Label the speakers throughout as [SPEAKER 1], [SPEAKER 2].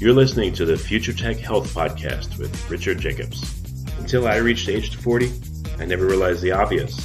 [SPEAKER 1] You're listening to the Future Tech Health Podcast with Richard Jacobs. Until I reached age 40, I never realized the obvious,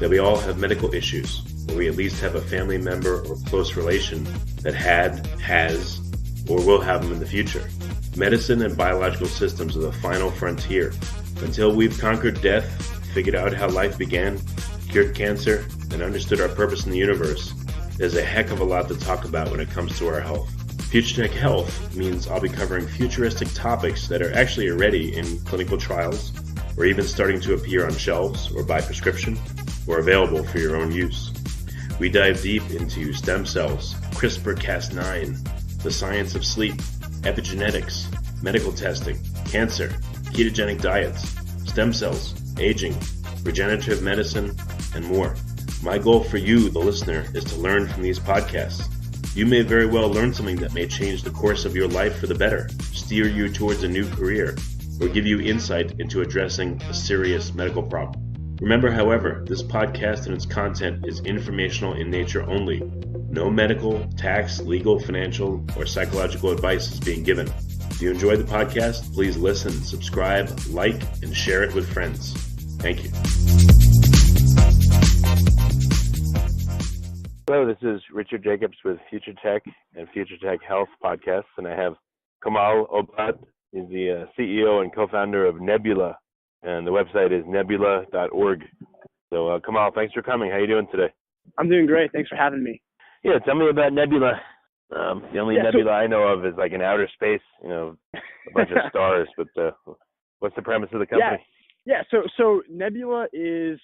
[SPEAKER 1] that we all have medical issues, or we at least have a family member or close relation that had, has, or will have them in the future. Medicine and biological systems are the final frontier. Until we've conquered death, figured out how life began, cured cancer, and understood our purpose in the universe, there's a heck of a lot to talk about when it comes to our health. Future Tech Health means I'll be covering futuristic topics that are actually already in clinical trials, or even starting to appear on shelves or by prescription, or available for your own use. We dive deep into stem cells, CRISPR-Cas9, the science of sleep, epigenetics, medical testing, cancer, ketogenic diets, stem cells, aging, regenerative medicine, and more. My goal for you, the listener, is to learn from these podcasts. You may very well learn something that may change the course of your life for the better, steer you towards a new career, or give you insight into addressing a serious medical problem. Remember, however, this podcast and its content is informational in nature only. No medical, tax, legal, financial, or psychological advice is being given. If you enjoyed the podcast, please listen, subscribe, like, and share it with friends. Thank you. Hello, this is Richard Jacobs with Future Tech and Future Tech Health Podcasts, and I have Kamal Obbad. He's the CEO and co-founder of Nebula, and the website is nebula.org. So, Kamal, thanks for coming. How are you doing today?
[SPEAKER 2] I'm doing great. Thanks for having me.
[SPEAKER 1] Yeah, tell me about Nebula. The only nebula I know of is like in outer space, a bunch of stars, but what's the premise of the company?
[SPEAKER 2] Yeah. So Nebula is,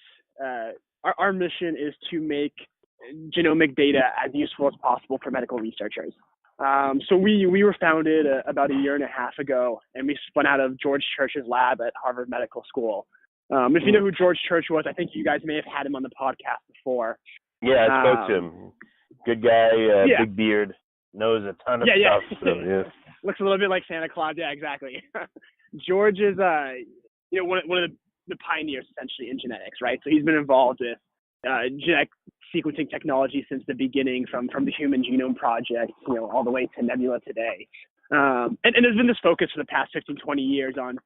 [SPEAKER 2] our mission is to make genomic data as useful as possible for medical researchers. So we were founded about a year and a half ago, and we spun out of George Church's lab at Harvard Medical School. If you know who George Church was, I think you guys may have had him on the podcast before.
[SPEAKER 1] Yeah, I spoke to him. Good guy, big beard, knows a ton of stuff. So, yeah.
[SPEAKER 2] Looks a little bit like Santa Claus. Yeah, exactly. George is one of the pioneers essentially in genetics, right? So he's been involved with genetic sequencing technology since the beginning, from the Human Genome Project, all the way to Nebula today. And there's been this focus for the past 15, 20 years on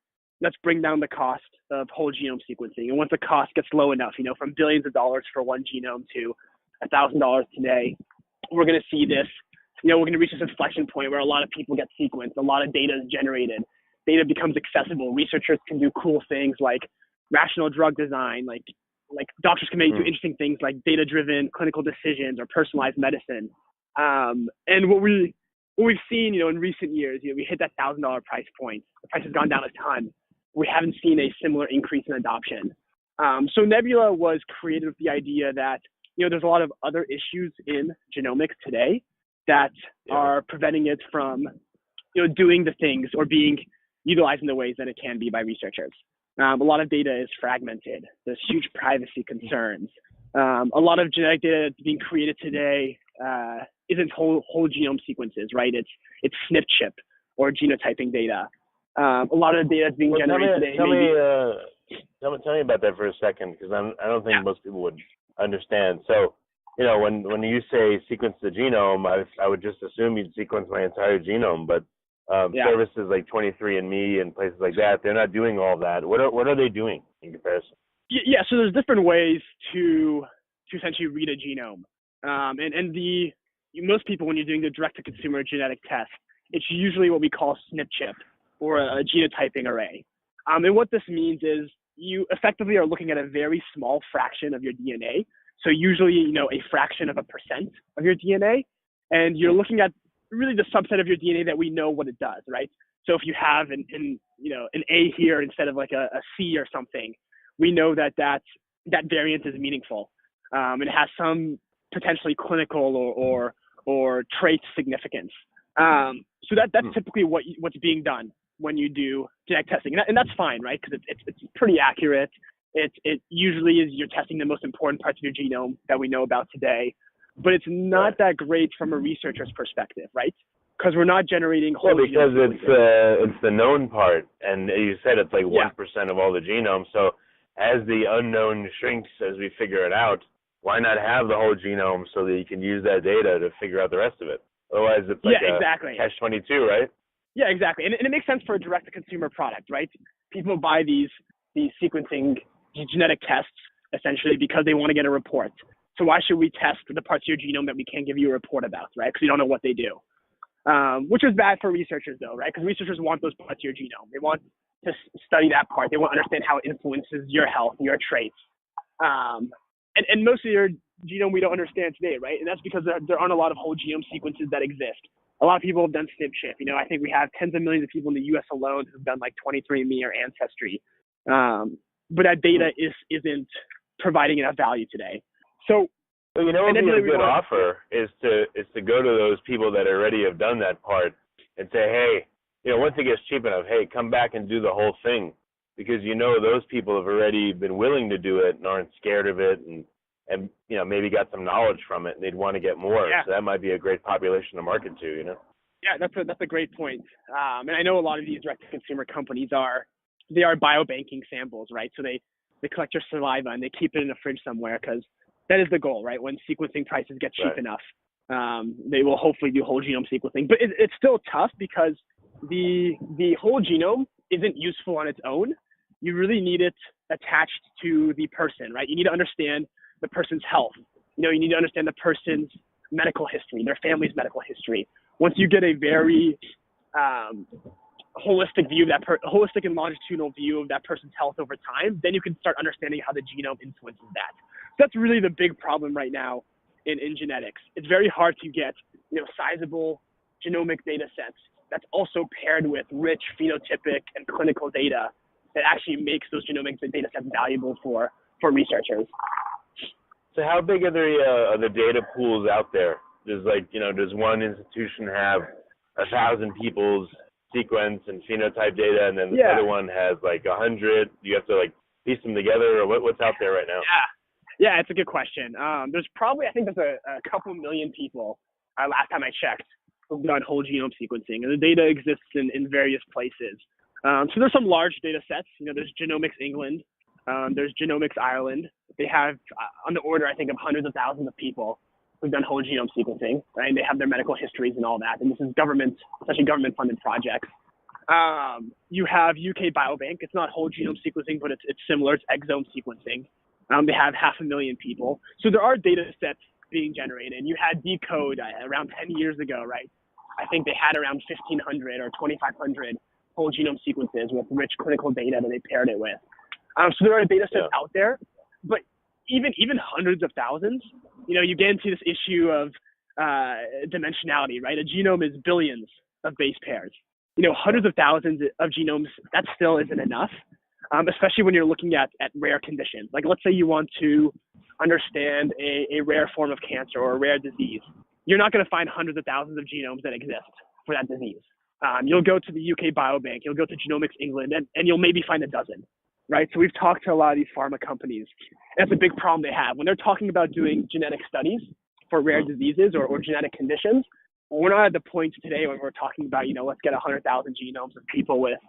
[SPEAKER 2] let's bring down the cost of whole genome sequencing. And once the cost gets low enough, from billions of dollars for one genome to $1,000 today, we're going to see this, we're going to reach this inflection point where a lot of people get sequenced, a lot of data is generated, data becomes accessible, researchers can do cool things like rational drug design, like doctors can do interesting things like data-driven clinical decisions or personalized medicine. And what we've seen, in recent years, we hit that $1,000 price point. The price has gone down a ton. We haven't seen a similar increase in adoption. So Nebula was created with the idea that, there's a lot of other issues in genomics today that are preventing it from, doing the things or being utilized in the ways that it can be by researchers. A lot of data is fragmented. There's huge privacy concerns. A lot of genetic data that's being created today isn't whole genome sequences, right? It's SNP chip or genotyping data. A lot of the data that's being generated today.
[SPEAKER 1] Tell me about that for a second, because I don't think most people would understand. So, when you say sequence the genome, I would just assume you'd sequence my entire genome, but services like 23andMe and places like that, they're not doing all that. What are they doing in comparison?
[SPEAKER 2] Yeah, so there's different ways to essentially read a genome. And most people, when you're doing the direct-to-consumer genetic test, it's usually what we call SNP chip or a genotyping array. And what this means is you effectively are looking at a very small fraction of your DNA. So usually, a fraction of a percent of your DNA. And you're looking at really the subset of your DNA that we know what it does, right? So if you have an A here instead of like a C or something, we know that variant is meaningful. It has some potentially clinical or trait significance. So that's typically what's being done when you do genetic testing, and that's fine, right? Because it's pretty accurate. It usually is you're testing the most important parts of your genome that we know about today. But it's not that great from a researcher's perspective, right? Because we're not generating whole
[SPEAKER 1] because it's the known part, and you said it's like 1% of all the genome. So as the unknown shrinks, as we figure it out, why not have the whole genome so that you can use that data to figure out the rest of it? Otherwise, it's like a catch-22, right?
[SPEAKER 2] Yeah, exactly. And it makes sense for a direct-to-consumer product, right? People buy these sequencing genetic tests essentially because they want to get a report. So why should we test the parts of your genome that we can't give you a report about, right? Because we don't know what they do. Which is bad for researchers, though, right? Because researchers want those parts of your genome. They want to study that part. They want to understand how it influences your health, your traits. And most of your genome we don't understand today, right? And that's because there aren't a lot of whole genome sequences that exist. A lot of people have done SNP-SHIP. You know, I think we have tens of millions of people in the U.S. alone who've done like 23andMe or Ancestry. But that data isn't providing enough value today. So,
[SPEAKER 3] well, you know, what would be a good offer is to go to those people that already have done that part and say, hey, you know, once it gets cheap enough, hey, come back and do the whole thing, because you know those people have already been willing to do it and aren't scared of it, and you know, maybe got some knowledge from it and they'd want to get more. Yeah. So that might be a great population to market to, you know.
[SPEAKER 2] Yeah, that's a great point. And I know a lot of these direct-to-consumer companies are biobanking samples, right? So they collect your saliva and they keep it in a fridge somewhere, because that is the goal, right? When sequencing prices get cheap enough, they will hopefully do whole genome sequencing. But it's still tough because the whole genome isn't useful on its own. You really need it attached to the person, right? You need to understand the person's health. You know, you need to understand the person's medical history, their family's medical history. Once you get a very holistic view of holistic and longitudinal view of that person's health over time, then you can start understanding how the genome influences that. So that's really the big problem right now in genetics. It's very hard to get, you know, sizable genomic data sets that's also paired with rich phenotypic and clinical data that actually makes those genomic data sets valuable for researchers.
[SPEAKER 3] So how big are the data pools out there? Does one institution have 1,000 people's sequence and phenotype data, and then the other one has like 100? Do you have to like piece them together, or what's out there right now?
[SPEAKER 2] Yeah, it's a good question. There's a couple million people, last time I checked, who've done whole genome sequencing, and the data exists in various places. So there's some large data sets. You know, there's Genomics England, there's Genomics Ireland. They have on the order, I think, of hundreds of thousands of people who've done whole genome sequencing, right? And they have their medical histories and all that. And this is especially government-funded projects. You have UK Biobank. It's not whole genome sequencing, but it's similar. It's exome sequencing. They have 500,000 people. So there are data sets being generated. You had Decode around 10 years ago, right? I think they had around 1,500 or 2,500 whole genome sequences with rich clinical data that they paired it with. So there are data sets out there, but even hundreds of thousands, you know, you get into this issue of dimensionality, right? A genome is billions of base pairs. You know, hundreds of thousands of genomes, that still isn't enough, especially when you're looking at rare conditions. Like, let's say you want to understand a rare form of cancer or a rare disease. You're not going to find hundreds of thousands of genomes that exist for that disease. You'll go to the UK Biobank, you'll go to Genomics England, and you'll maybe find a dozen, right? So we've talked to a lot of these pharma companies. That's a big problem they have. When they're talking about doing genetic studies for rare diseases or genetic conditions, we're not at the point today when we're talking about, you know, let's get 100,000 genomes of people with,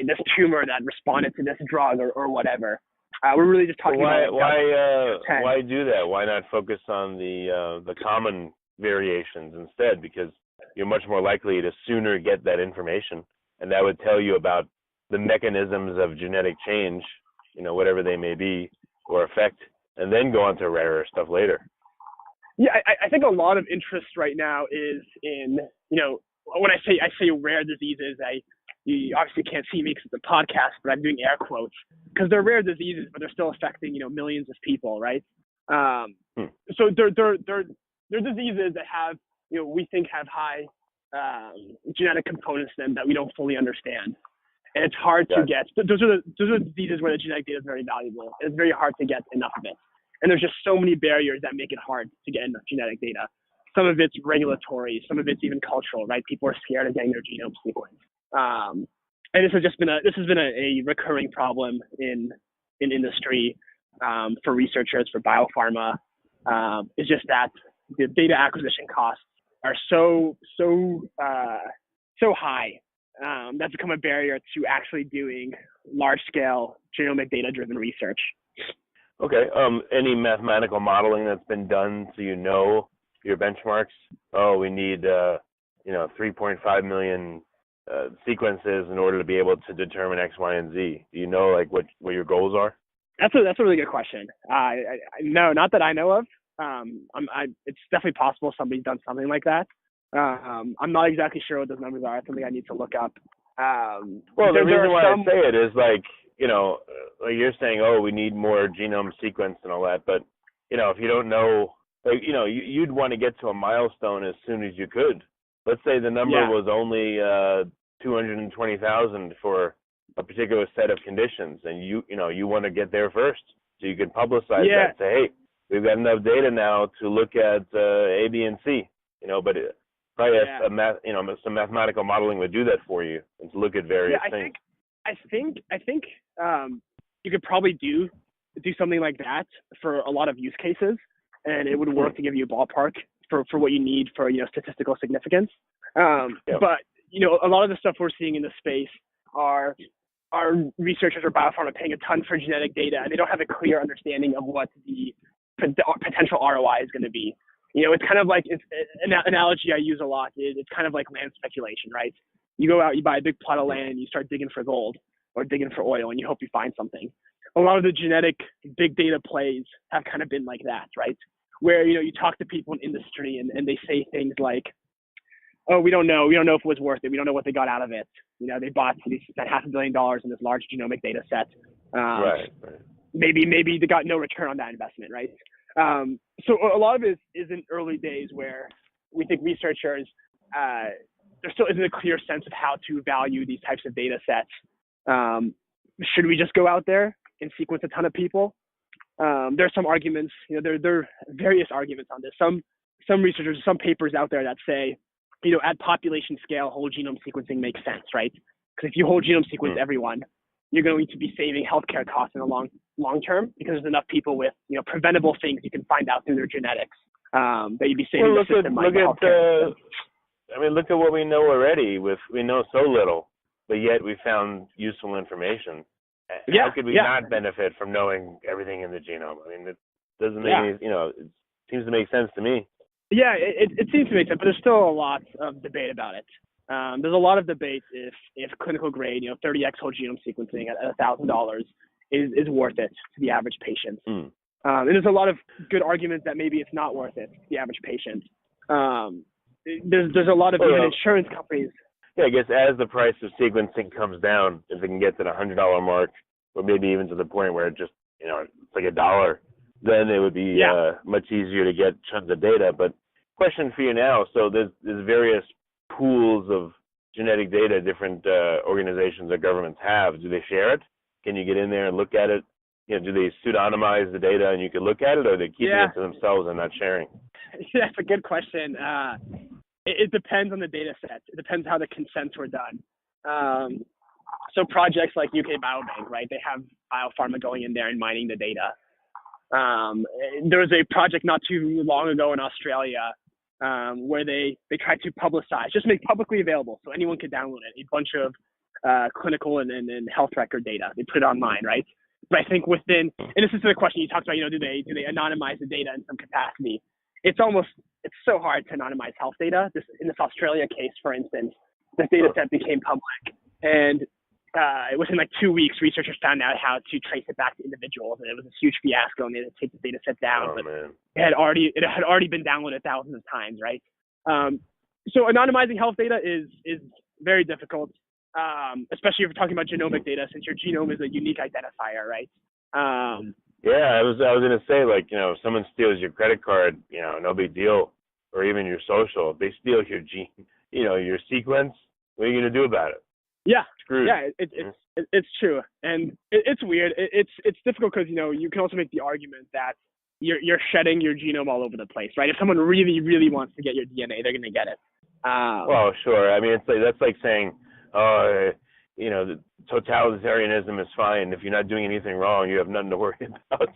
[SPEAKER 2] this tumor that responded to this drug or whatever. We're really just talking about
[SPEAKER 3] why do that? Why not focus on the common variations instead? Because you're much more likely to sooner get that information, and that would tell you about the mechanisms of genetic change, you know, whatever they may be, or effect, and then go on to rarer stuff later.
[SPEAKER 2] Yeah, I think a lot of interest right now is in, you know, when I say rare diseases, you obviously can't see me because it's a podcast, but I'm doing air quotes, because they're rare diseases, but they're still affecting, you know, millions of people, right? So they're diseases that have, you know, we think have high genetic components to them that we don't fully understand. And it's hard to get. Those are diseases where the genetic data is very valuable. It's very hard to get enough of it. And there's just so many barriers that make it hard to get enough genetic data. Some of it's regulatory, some of it's even cultural, right? People are scared of getting their genome sequenced. And this has been a recurring problem in industry for researchers, for biopharma. It's just that the data acquisition costs are so high. That's become a barrier to actually doing large-scale genomic data-driven research.
[SPEAKER 3] Okay. Any mathematical modeling that's been done so you know your benchmarks? Oh, we need 3.5 million sequences in order to be able to determine X, Y, and Z? Do you know like what your goals are?
[SPEAKER 2] That's a really good question. No, not that I know of. It's definitely possible somebody's done something like that. I'm not exactly sure what those numbers are. It's something I need to look up.
[SPEAKER 3] Well, the reason why I say it is like you're saying, oh, we need more genome sequence and all that, but if you don't know, like you'd want to get to a milestone as soon as you could. Let's say the number was only 220,000 for a particular set of conditions, and you want to get there first, so you can publicize that. Say, hey, we've got enough data now to look at A, B, and C. But probably some mathematical modeling would do that for you, and to look at various things.
[SPEAKER 2] I think you could probably do something like that for a lot of use cases, and it would work to give you a ballpark for what you need for statistical significance. But a lot of the stuff we're seeing in the space are researchers or biopharma paying a ton for genetic data, and they don't have a clear understanding of what the potential ROI is going to be. It's kind of like an analogy I use a lot. It's kind of like land speculation, right? You go out, you buy a big plot of land, and you start digging for gold or digging for oil, and you hope you find something. A lot of the genetic big data plays have kind of been like that, right? Where you talk to people in industry and they say things like, "Oh, we don't know if it was worth it. We don't know what they got out of it. They spent $500 million in this large genomic data set.
[SPEAKER 3] Right.
[SPEAKER 2] Maybe they got no return on that investment, right?" So a lot of it is in early days where we think researchers, there still isn't a clear sense of how to value these types of data sets. Should we just go out there and sequence a ton of people? There's some arguments, there are various arguments on this. Some researchers, some papers out there that say, at population scale, whole genome sequencing makes sense, right? Because if you whole genome sequence everyone, you're going to be saving healthcare costs in the long term, because there's enough people with preventable things you can find out through their genetics that you'd be saving the system money.
[SPEAKER 3] Look at what we know already. We know so little, but yet we found useful information. How could we not benefit from knowing everything in the genome? It doesn't make any, it seems to make sense to me.
[SPEAKER 2] Yeah, it seems to make sense, but there's still a lot of debate about it. There's a lot of debate if clinical grade, 30x whole genome sequencing at $1,000 is worth it to the average patient. And there's a lot of good arguments that maybe it's not worth it to the average patient. There's a lot of even insurance companies.
[SPEAKER 3] Yeah, I guess as the price of sequencing comes down, if it can get to the $100 mark, or maybe even to the point where it just, it's like $1, then it would be much easier to get tons of data. But question for you now, so there's various pools of genetic data different organizations or governments have. Do they share it? Can you get in there and look at it? Do they pseudonymize the data and you can look at it, or are they keeping it to themselves and not sharing?
[SPEAKER 2] Yeah, that's a good question. It depends on the data set. It depends how the consents were done. So projects like UK Biobank, right? They have biopharma going in there and mining the data. There was a project not too long ago in Australia where they tried to publicize, just make publicly available so anyone could download it, a bunch of clinical and health record data. They put it online, right? But I think and this is the question you talked about, do they anonymize the data in some capacity? It's so hard to anonymize health data. In this Australia case, for instance, this data set became public, and within like 2 weeks, researchers found out how to trace it back to individuals, and it was a huge fiasco, and they had to take the data set down. It had already been downloaded thousands of times, right? So anonymizing health data is very difficult, especially if you're talking about genomic data, since your genome is a unique identifier, right?
[SPEAKER 3] I was going to say, like, if someone steals your credit card, no big deal, or even your social. If they steal your gene, your sequence, what are you going to do about it?
[SPEAKER 2] Yeah,
[SPEAKER 3] Screwed.
[SPEAKER 2] Yeah, it's true, and it's weird. It's difficult because you can also make the argument that you're shedding your genome all over the place, right? If someone really, really wants to get your DNA, they're going to get it.
[SPEAKER 3] Well, sure. That's like saying, the totalitarianism is fine. If you're not doing anything wrong, you have nothing to worry about.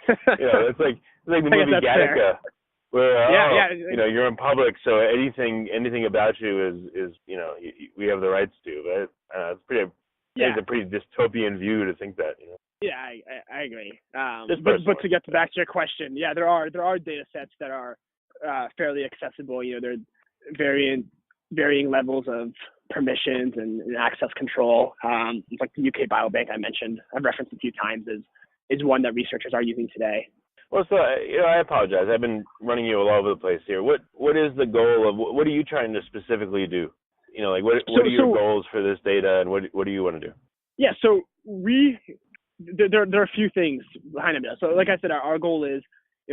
[SPEAKER 3] It's like the movie Gattaca, where you're in public, so anything about you is we have the rights to. But it's a pretty dystopian view to think that.
[SPEAKER 2] Yeah, I agree. But to get back to your question, there are data sets that are fairly accessible. They're variant varying levels of permissions and access control. Like the UK Biobank I mentioned, I've referenced a few times, is one that researchers are using today.
[SPEAKER 3] Well, so I apologize. I've been running you all over the place here. What is the goal of what are you trying to specifically do? Like what are your goals for this data, and what do you want to do?
[SPEAKER 2] Yeah, so there are a few things behind it. So like I said, our goal is,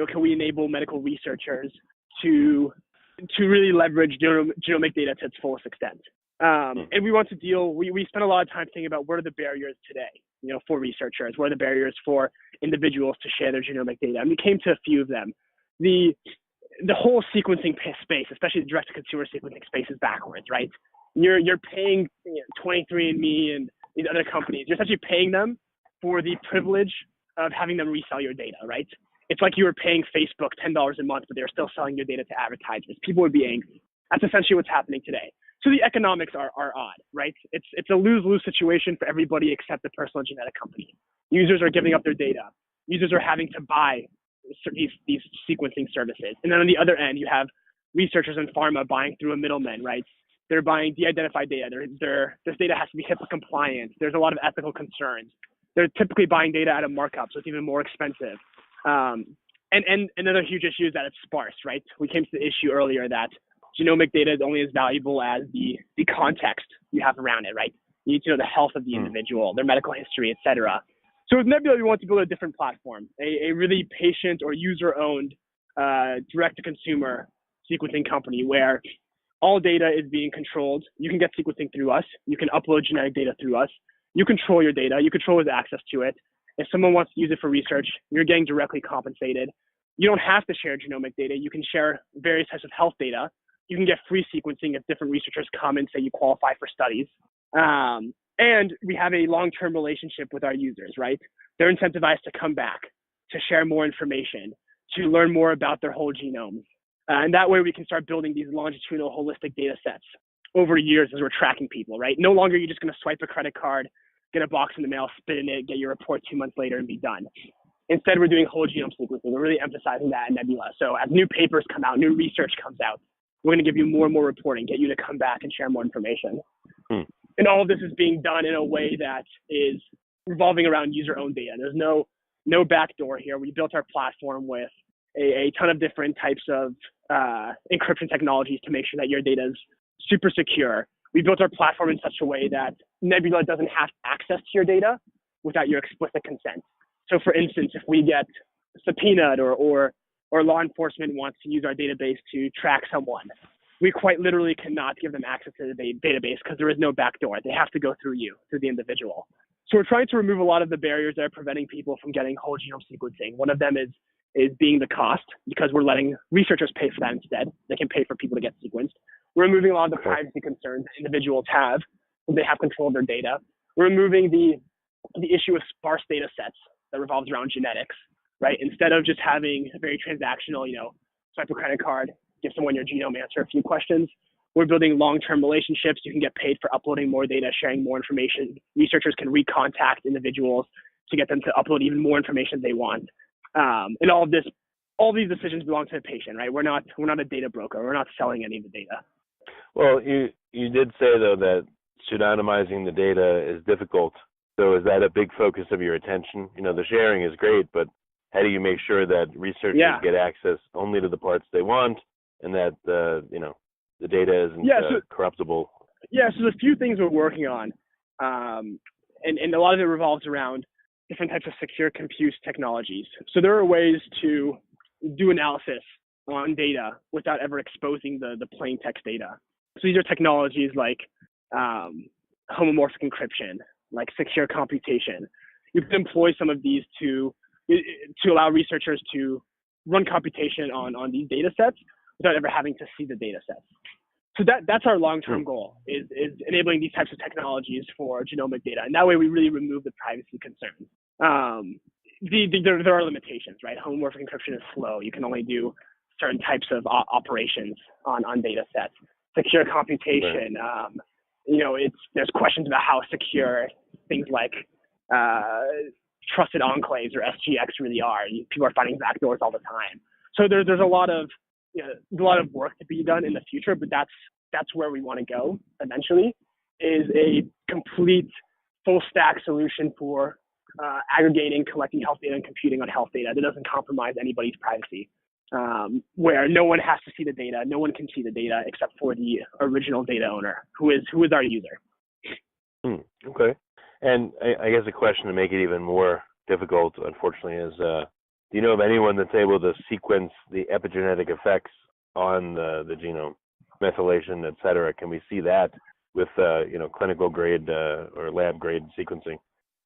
[SPEAKER 2] can we enable medical researchers to really leverage genomic data to its fullest extent? And we want to we spend a lot of time thinking about what are the barriers today, for researchers, what are the barriers for individuals to share their genomic data. And we came to a few of them. The whole sequencing space, especially the direct-to-consumer sequencing space, is backwards, right? You're paying 23andMe and these other companies, you're essentially paying them for the privilege of having them resell your data, right? It's like you were paying Facebook $10 a month, but they're still selling your data to advertisers. People would be angry. That's essentially what's happening today. So the economics are odd, right? It's a lose-lose situation for everybody except the personal genetic company. Users are giving up their data. Users are having to buy these sequencing services. And then on the other end, you have researchers in pharma buying through a middleman, right? They're buying de-identified data. This data has to be HIPAA compliant. There's a lot of ethical concerns. They're typically buying data at a markup, so it's even more expensive. And another huge issue is that it's sparse, right? We came to the issue earlier that genomic data is only as valuable as the context you have around it, right? You need to know the health of the individual, their medical history, et cetera. So with Nebula, we want to build a different platform, a really patient or user-owned direct-to-consumer sequencing company where all data is being controlled. You can get sequencing through us. You can upload genetic data through us. You control your data. You control who's access to it. If someone wants to use it for research, you're getting directly compensated. You don't have to share genomic data. You can share various types of health data. You can get free sequencing if different researchers come and say you qualify for studies. And we have a long-term relationship with our users, right? They're incentivized to come back, to share more information, to learn more about their whole genomes. And that way we can start building these longitudinal holistic data sets over years as we're tracking people, right? No longer you're just going to swipe a credit card, get a box in the mail, spit in it, get your report 2 months later and be done. Instead, we're doing whole genome sequencing. We're really emphasizing that in Nebula. So as new papers come out, new research comes out, we're going to give you more and more reporting, get you to come back and share more information. And all of this is being done in a way that is revolving around user-owned data. There's no backdoor here. We built our platform with a ton of different types of encryption technologies to make sure that your data is super secure. We built our platform in such a way that Nebula doesn't have access to your data without your explicit consent. So for instance, if we get subpoenaed or law enforcement wants to use our database to track someone, we quite literally cannot give them access to the database because there is no backdoor. They have to go through you, through the individual. So we're trying to remove a lot of the barriers that are preventing people from getting whole genome sequencing. One of them is being the cost, because we're letting researchers pay for that instead. They can pay for people to get sequenced. We're removing a lot of the privacy concerns that individuals have when they have control of their data. We're removing the issue of sparse data sets that revolves around genetics, right? Instead of just having a very transactional, swipe a credit card, give someone your genome, answer a few questions, we're building long-term relationships. You can get paid for uploading more data, sharing more information. Researchers can recontact individuals to get them to upload even more information they want. And all these decisions belong to the patient, right? We're not a data broker. We're not selling any of the data.
[SPEAKER 3] Well, you did say though that pseudonymizing the data is difficult. So is that a big focus of your attention? The sharing is great, but how do you make sure that researchers get access only to the parts they want, and that the data isn't corruptible?
[SPEAKER 2] Yeah, so there's a few things we're working on, and a lot of it revolves around different types of secure compute technologies. So there are ways to do analysis on data without ever exposing the plain text data. So these are technologies like homomorphic encryption, like secure computation. You can employ some of these to allow researchers to run computation on these data sets without ever having to see the data sets. So that's our long-term goal, is enabling these types of technologies for genomic data. And that way we really remove the privacy concerns. There are limitations, right? Homomorphic encryption is slow. You can only do certain types of operations on data sets. Secure computation, there's questions about how secure things like trusted enclaves or SGX really are. People are finding backdoors all the time. So there's a lot of work to be done in the future, but that's that's where we want to go eventually, is a complete full stack solution for aggregating, collecting health data, and computing on health data that doesn't compromise anybody's privacy, where no one has to see the data, no one can see the data except for the original data owner, who is our user.
[SPEAKER 3] Okay. And I guess a question to make it even more difficult, unfortunately, is do you know of anyone that's able to sequence the epigenetic effects on the genome, methylation, et cetera? Can we see that with clinical grade or lab grade sequencing?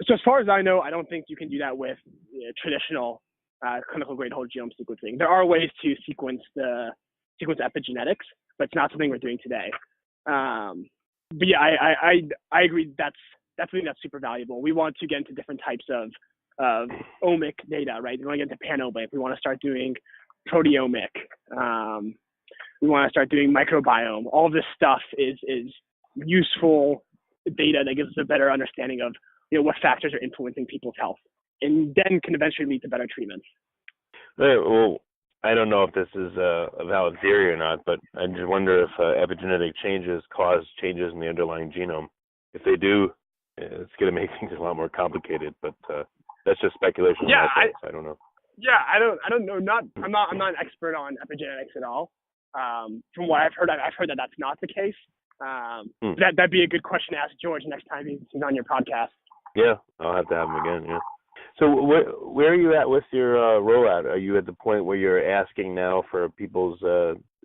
[SPEAKER 2] So as far as I know, I don't think you can do that with traditional clinical grade whole genome sequencing. There are ways to sequence epigenetics, but it's not something we're doing today. But yeah, I agree. That's something that's super valuable. We want to get into different types of omic data, right? We want to get into panomic. We want to start doing proteomic. We want to start doing microbiome. All of this stuff is useful data that gives us a better understanding of what factors are influencing people's health, and then can eventually lead to better treatments.
[SPEAKER 3] Well, I don't know if this is a valid theory or not, but I just wonder if epigenetic changes cause changes in the underlying genome. If they do, it's going to make things a lot more complicated. But that's just speculation.
[SPEAKER 2] Yeah,
[SPEAKER 3] I don't know.
[SPEAKER 2] Yeah, I don't know. I'm not an expert on epigenetics at all. From what I've heard that that's not the case. That'd be a good question to ask George next time he's on your podcast.
[SPEAKER 3] Yeah, I'll have to have him again. Yeah. So where are you at with your rollout? Are you at the point where you're asking now for people's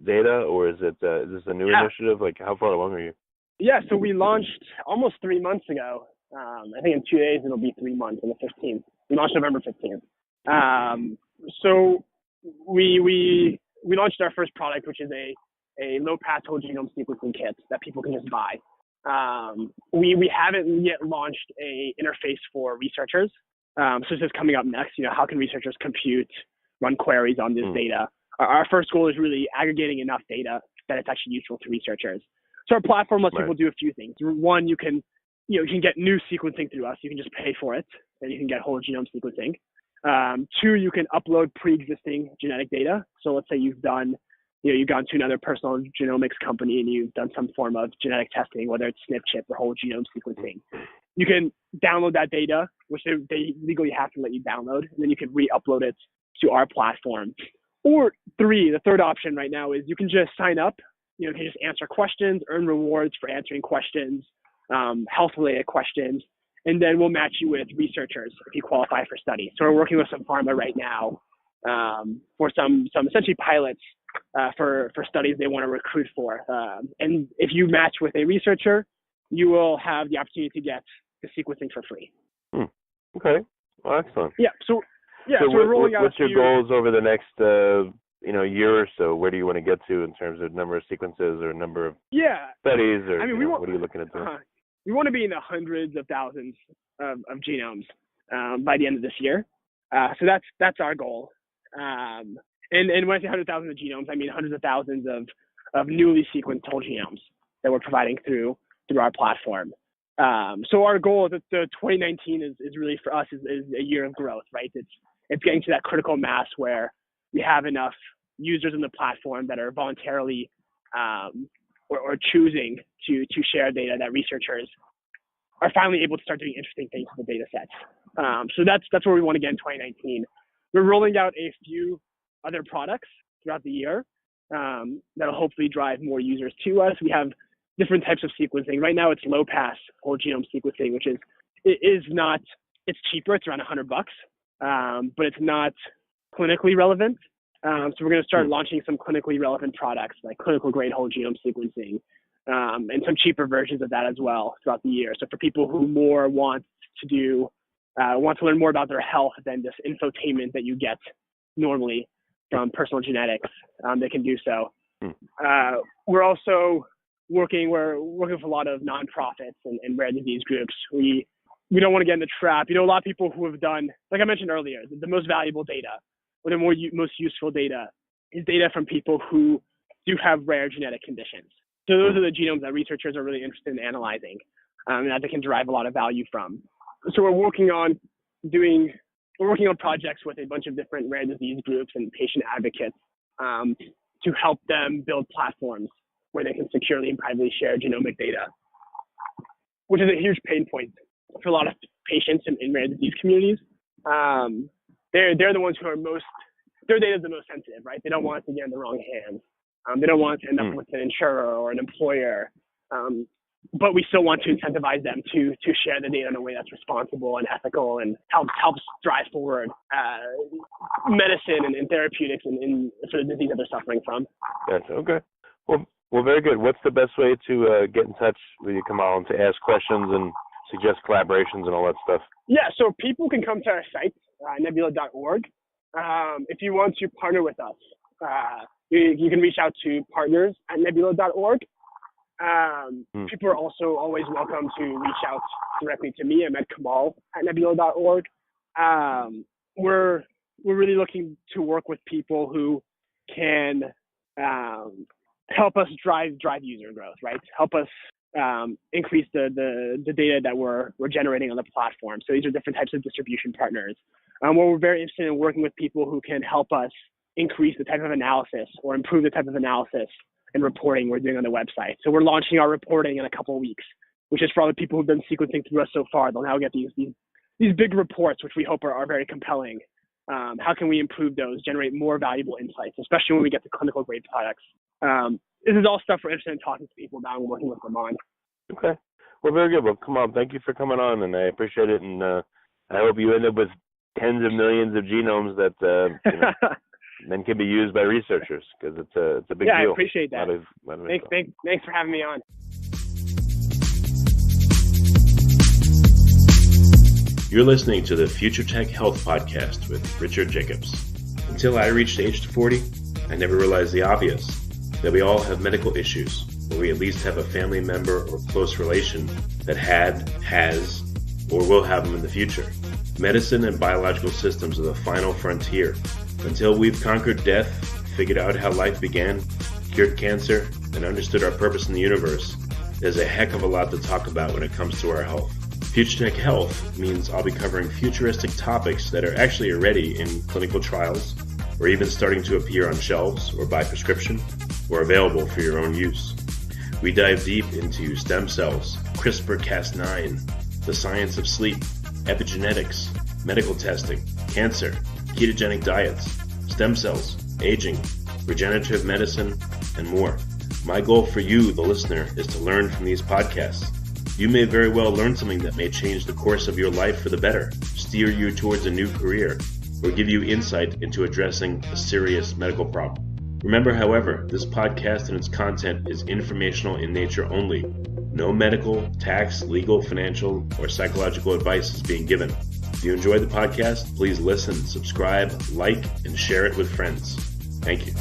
[SPEAKER 3] data, or is this a new initiative? Like, how far along are you?
[SPEAKER 2] Yeah, so we launched almost 3 months ago. I think in 2 days it'll be 3 months, on the 15th. We launched November 15th. So we launched our first product, which is a low-pass whole genome sequencing kit that people can just buy. We haven't yet launched a interface for researchers. So this is coming up next. How can researchers compute, run queries on this data? Our first goal is really aggregating enough data that it's actually useful to researchers. So our platform lets people do a few things. One, you can get new sequencing through us. You can just pay for it, and you can get whole genome sequencing. 2, you can upload pre-existing genetic data. So let's say you've gone to another personal genomics company and you've done some form of genetic testing, whether it's SNP chip or whole genome sequencing. You can download that data, which they legally have to let you download, and then you can re-upload it to our platform. Or 3, the third option right now is you can just sign up. You can just answer questions, earn rewards for answering questions, health-related questions, and then we'll match you with researchers if you qualify for studies. So we're working with some pharma right now for some essentially pilots for studies they want to recruit for. And if you match with a researcher, you will have the opportunity to get the sequencing for free.
[SPEAKER 3] Okay. Well, excellent.
[SPEAKER 2] So we're rolling out.
[SPEAKER 3] What's your goals over the next year or so? Where do you want to get to in terms of number of sequences or number of studies, or what are you looking at doing?
[SPEAKER 2] We want to be in the hundreds of thousands of genomes by the end of this year. So that's our goal. And when I say hundreds of thousands of genomes, I mean hundreds of thousands of newly sequenced whole genomes that we're providing through our platform. So our goal is that the 2019 is really for us is a year of growth, right? It's getting to that critical mass where we have enough users in the platform that are voluntarily or choosing to share data, that researchers are finally able to start doing interesting things with the data sets. So that's where we want to get in 2019. We're rolling out a few other products throughout the year that'll hopefully drive more users to us. We have different types of sequencing. Right now it's low pass whole genome sequencing, which it's cheaper. It's around $100, but it's not clinically relevant. So we're going to start launching some clinically relevant products like clinical grade whole genome sequencing and some cheaper versions of that as well throughout the year. So for people who want to learn more about their health than this infotainment that you get normally from personal genetics, they can do so. We're also working with a lot of nonprofits and rare disease groups. We don't want to get in the trap. A lot of people who have done, like I mentioned earlier, the most valuable data or the most useful data is data from people who do have rare genetic conditions. So those are the genomes that researchers are really interested in analyzing and that they can derive a lot of value from. So we're working on projects with a bunch of different rare disease groups and patient advocates to help them build platforms where they can securely and privately share genomic data, which is a huge pain point for a lot of patients in rare disease communities. They're the ones who are their data is the most sensitive, right? They don't want it to get in the wrong hands. They don't want it to end up with an insurer or an employer. But we still want to incentivize them to share the data in a way that's responsible and ethical and helps drive forward medicine and therapeutics for the disease that they're suffering from.
[SPEAKER 3] Gotcha. Okay. Well, very good. What's the best way to get in touch with you, Kamal, and to ask questions and suggest collaborations and all that stuff?
[SPEAKER 2] Yeah, so people can come to our site, nebula.org. If you want to partner with us, you can reach out to partners@nebula.org. People are also always welcome to reach out directly to me. I'm at Kamal at Nebula.org. We're really looking to work with people who can help us drive user growth, right? Help us increase the data that we're generating on the platform. So these are different types of distribution partners. We're very interested in working with people who can help us increase the type of analysis or improve the type of analysis and reporting we're doing on the website. So we're launching our reporting in a couple of weeks, which is for all the people who've been sequencing through us so far. They'll now get these big reports, which we hope are very compelling. How can we improve those, generate more valuable insights, especially when we get to clinical grade products? This is all stuff we're interested in talking to people about and working with them on.
[SPEAKER 3] Okay. Well, very good. Well, Kamal, thank you for coming on, and I appreciate it. And I hope you end up with tens of millions of genomes that then can be used by researchers, because it's a big deal.
[SPEAKER 2] Yeah, I appreciate that. Thanks for having me on.
[SPEAKER 1] You're listening to the Future Tech Health Podcast with Richard Jacobs. Until I reached age 40, I never realized the obvious, that we all have medical issues, or we at least have a family member or close relation that has, or will have them in the future. Medicine and biological systems are the final frontier. Until we've conquered death, figured out how life began, cured cancer, and understood our purpose in the universe, there's a heck of a lot to talk about when it comes to our health. Future Tech Health means I'll be covering futuristic topics that are actually already in clinical trials, or even starting to appear on shelves or by prescription, or available for your own use. We dive deep into stem cells, CRISPR-Cas9, the science of sleep, epigenetics, medical testing, cancer, ketogenic diets, stem cells, aging, regenerative medicine, and more. My goal for you, the listener, is to learn from these podcasts. You may very well learn something that may change the course of your life for the better, steer you towards a new career, or give you insight into addressing a serious medical problem. Remember, however, this podcast and its content is informational in nature only. No medical, tax, legal, financial, or psychological advice is being given. If you enjoyed the podcast, please listen, subscribe, like, and share it with friends. Thank you.